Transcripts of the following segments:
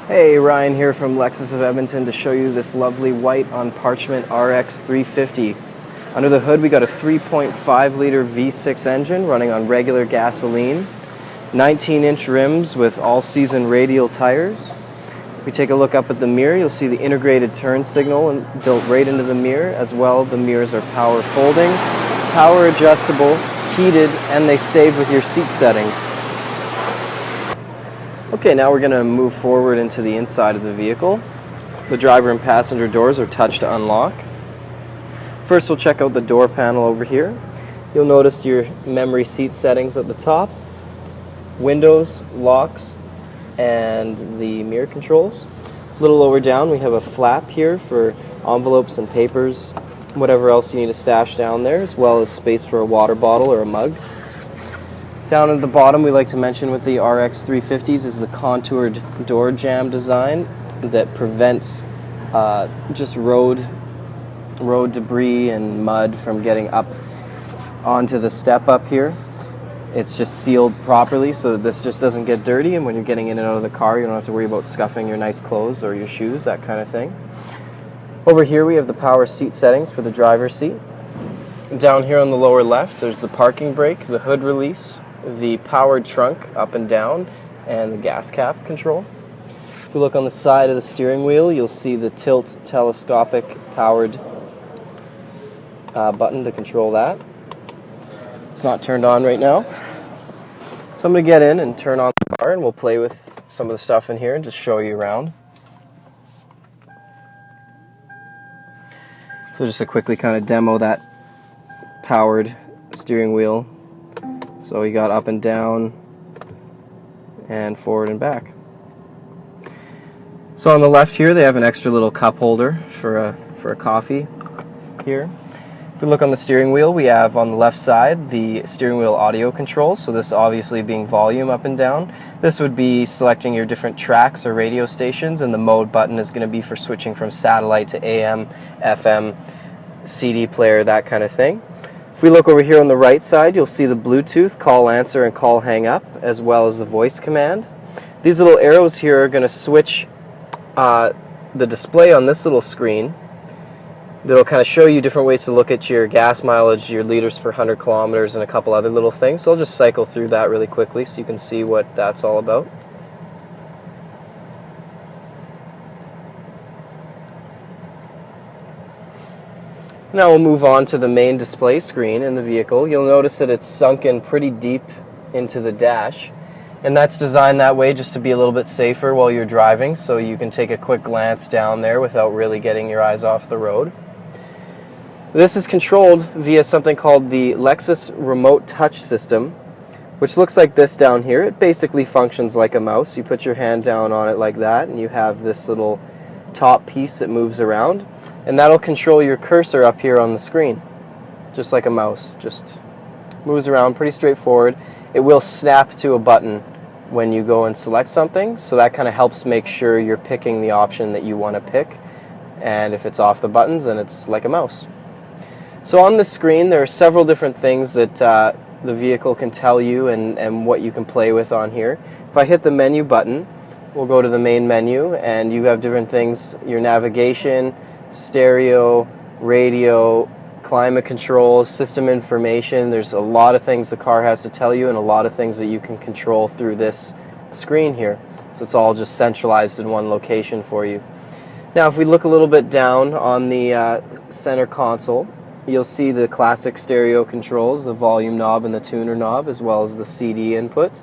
Hey, Ryan here from Lexus of Edmonton to show you this lovely white on parchment RX 350. Under the hood we got a 3.5 liter V6 engine running on regular gasoline, 19-inch rims with all-season radial tires. If we take a look up at the mirror, you'll see the integrated turn signal built right into the mirror. As well, the mirrors are power folding, power adjustable, heated, and they save with your seat settings. Okay, now we're going to move forward into the inside of the vehicle. The driver and passenger doors are touch to unlock. First, we'll check out the door panel over here. You'll notice your memory seat settings at the top, windows, locks, and the mirror controls. A little lower down, we have a flap here for envelopes and papers, whatever else you need to stash down there, as well as space for a water bottle or a mug. Down at the bottom, we like to mention with the RX 350s is the contoured door jamb design that prevents just road debris and mud from getting up onto the step up here. It's just sealed properly so that this just doesn't get dirty, and when you're getting in and out of the car, you don't have to worry about scuffing your nice clothes or your shoes, that kind of thing. Over here, we have the power seat settings for the driver's seat. Down here on the lower left, there's the parking brake, the hood release, the powered trunk up and down, and the gas cap control. If we look on the side of the steering wheel, you'll see the tilt telescopic powered button to control that. It's not turned on right now. So I'm going to get in and turn on the car, and we'll play with some of the stuff in here and just show you around. So just to quickly kind of demo that powered steering wheel. So we got up and down and forward and back. So on the left here, they have an extra little cup holder for a coffee here. If we look on the steering wheel, we have on the left side the steering wheel audio controls. So this obviously being volume up and down. This would be selecting your different tracks or radio stations, and the mode button is going to be for switching from satellite to AM, FM, CD player, that kind of thing. If we look over here on the right side, you'll see the Bluetooth, call answer and call hang up, as well as the voice command. These little arrows here are going to switch the display on this little screen. That'll kind of show you different ways to look at your gas mileage, your liters per 100 kilometers, and a couple other little things. So I'll just cycle through that really quickly so you can see what that's all about. Now we'll move on to the main display screen in the vehicle. You'll notice that it's sunken pretty deep into the dash, and that's designed that way just to be a little bit safer while you're driving, so you can take a quick glance down there without really getting your eyes off the road. This is controlled via something called the Lexus Remote Touch System, which looks like this down here. It basically functions like a mouse. You put your hand down on it like that, and you have this little top piece that moves around, and that'll control your cursor up here on the screen, just like a mouse. Just moves around, pretty straightforward. It will snap to a button when you go and select something, so that kind of helps make sure you're picking the option that you want to pick, and if it's off the buttons, then it's like a mouse. So on the screen, there are several different things that the vehicle can tell you and what you can play with on here. If I hit the menu button, we'll go to the main menu, and you have different things, your navigation, stereo, radio, climate controls, system information. There's a lot of things the car has to tell you, and a lot of things that you can control through this screen here. So it's all just centralized in one location for you. Now if we look a little bit down on the center console, you'll see the classic stereo controls, the volume knob and the tuner knob, as well as the CD input.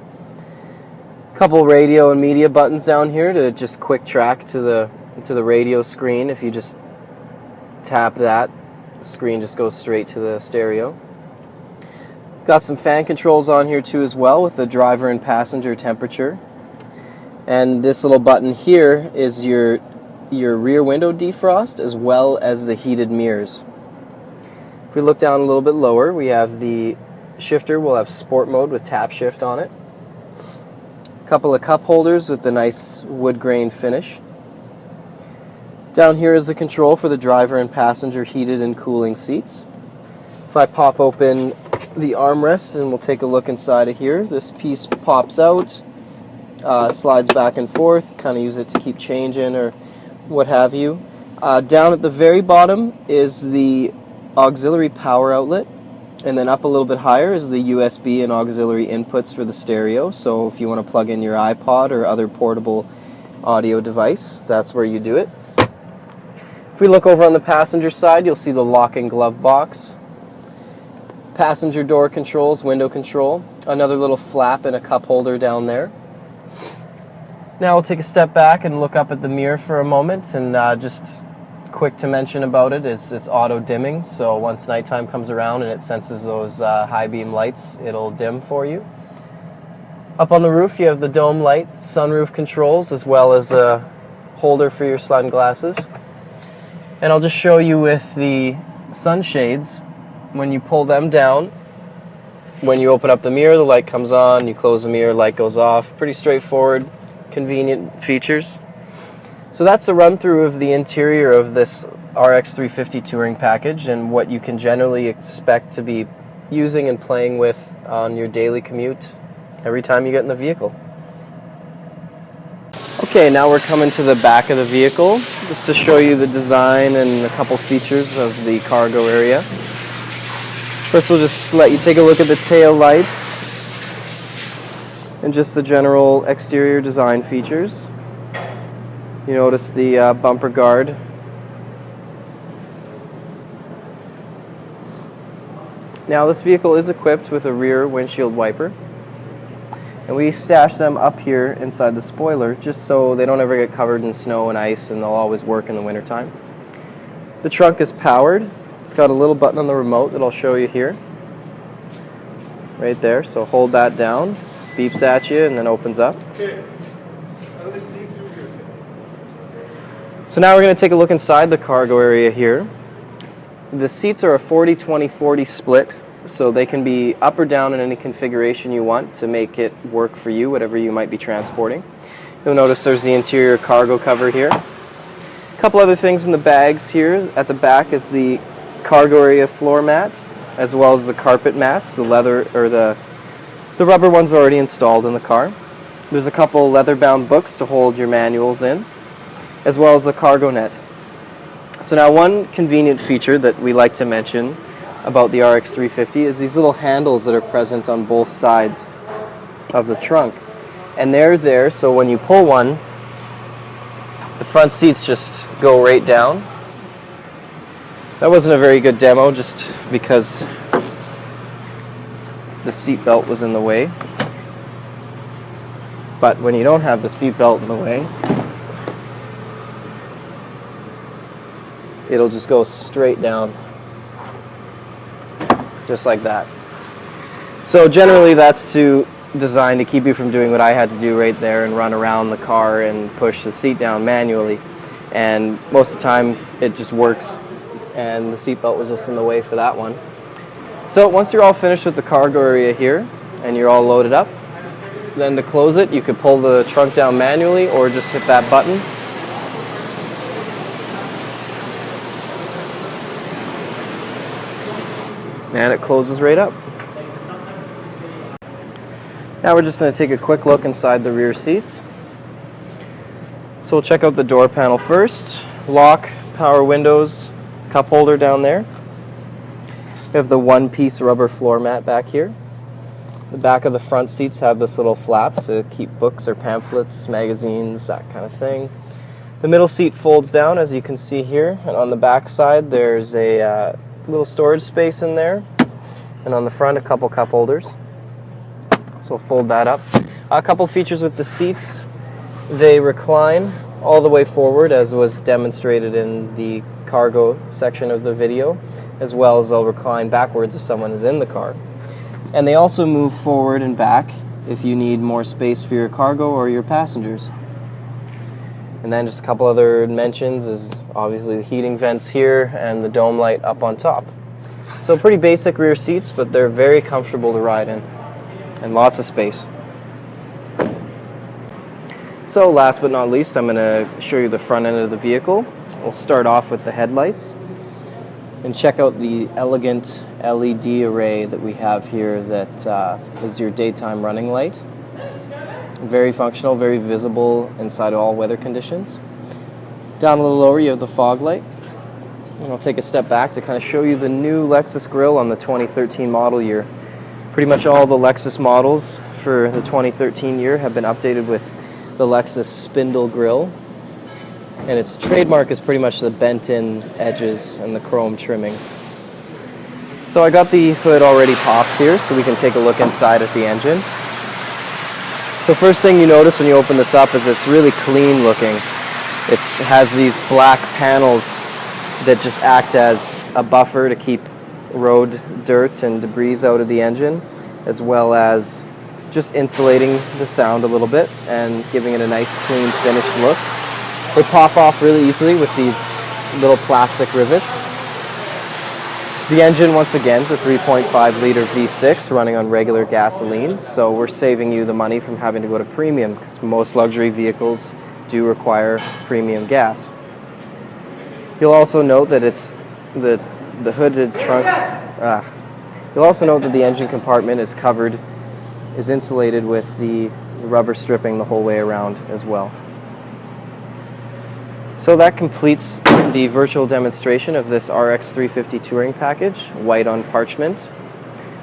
Couple radio and media buttons down here to just quick track to the radio screen. If you just tap that, the screen just goes straight to the stereo. Got some fan controls on here too as well, with the driver and passenger temperature. And this little button here is your rear window defrost, as well as the heated mirrors. If we look down a little bit lower, we have the shifter. We'll have sport mode with tap shift on it. A couple of cup holders with the nice wood grain finish. Down here is the control for the driver and passenger heated and cooling seats. If I pop open the armrests and we'll take a look inside of here, this piece pops out. Slides back and forth, kind of use it to keep change in or what have you. Down at the very bottom is the auxiliary power outlet, and then up a little bit higher is the USB and auxiliary inputs for the stereo. So if you want to plug in your iPod or other portable audio device, that's where you do it. If we look over on the passenger side, you'll see the lock and glove box, passenger door controls, window control, another little flap and a cup holder down there. Now we'll take a step back and look up at the mirror for a moment, and just quick to mention about it is it's auto dimming, so once nighttime comes around and it senses those high beam lights, it'll dim for you. Up on the roof you have the dome light, sunroof controls, as well as a holder for your sunglasses. And I'll just show you with the sunshades, when you pull them down, when you open up the mirror, the light comes on, you close the mirror, light goes off. Pretty straightforward, convenient features. So that's a run through of the interior of this RX 350 touring package and what you can generally expect to be using and playing with on your daily commute every time you get in the vehicle. Okay, now we're coming to the back of the vehicle just to show you the design and a couple features of the cargo area. First we'll just let you take a look at the tail lights and just the general exterior design features. You notice the bumper guard. Now this vehicle is equipped with a rear windshield wiper, and we stash them up here inside the spoiler just so they don't ever get covered in snow and ice, and they'll always work in the wintertime. The trunk is powered. It's got a little button on the remote that I'll show you here. Right there, so hold that down, beeps at you, and then opens up. So now we're going to take a look inside the cargo area here. The seats are a 40-20-40 split, so they can be up or down in any configuration you want to make it work for you, whatever you might be transporting. You'll notice there's the interior cargo cover here. A couple other things in the bags here. At the back is the cargo area floor mat, as well as the carpet mats. The leather or the rubber ones are already installed in the car. There's a couple leather-bound books to hold your manuals in, as well as the cargo net. So now one convenient feature that we like to mention about the RX 350 is these little handles that are present on both sides of the trunk. And they're there so when you pull one, the front seats just go right down. That wasn't a very good demo just because the seat belt was in the way. But when you don't have the seat belt in the way, it'll just go straight down, just like that. So generally that's designed to keep you from doing what I had to do right there and run around the car and push the seat down manually. And most of the time it just works, and the seatbelt was just in the way for that one. So once you're all finished with the cargo area here and you're all loaded up, then to close it you could pull the trunk down manually or just hit that button. And it closes right up. Now we're just going to take a quick look inside the rear seats. So we'll check out the door panel first. Lock, power windows, cup holder down there. We have the one-piece rubber floor mat back here. The back of the front seats have this little flap to keep books or pamphlets, magazines, that kind of thing. The middle seat folds down, as you can see here, and on the back side there's a little storage space in there, and on the front a couple cup holders. So we'll fold that up. A couple features with the seats: they recline all the way forward, as was demonstrated in the cargo section of the video, as well as they'll recline backwards if someone is in the car. And they also move forward and back if you need more space for your cargo or your passengers. And then just a couple other mentions is obviously the heating vents here and the dome light up on top. So pretty basic rear seats, but they're very comfortable to ride in and lots of space. So last but not least, I'm going to show you the front end of the vehicle. We'll start off with the headlights and check out the elegant LED array that we have here that is your daytime running light. Very functional, very visible inside all weather conditions. Down a little lower, you have the fog light. And I'll take a step back to kind of show you the new Lexus grille on the 2013 model year. Pretty much all the Lexus models for the 2013 year have been updated with the Lexus spindle grille. And its trademark is pretty much the bent-in edges and the chrome trimming. So I got the hood already popped here, so we can take a look inside at the engine. So first thing you notice when you open this up is it's really clean looking. It has these black panels that just act as a buffer to keep road dirt and debris out of the engine, as well as just insulating the sound a little bit and giving it a nice clean finished look. They pop off really easily with these little plastic rivets. The engine, once again, is a 3.5 liter V6 running on regular gasoline, so we're saving you the money from having to go to premium, because most luxury vehicles do require premium gas. You'll also note that it's the hooded trunk. You'll also note that the engine compartment is insulated with the rubber stripping the whole way around as well. So that completes the virtual demonstration of this RX 350 Touring package, white on parchment.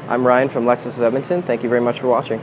I'm Ryan from Lexus of Edmonton. Thank you very much for watching.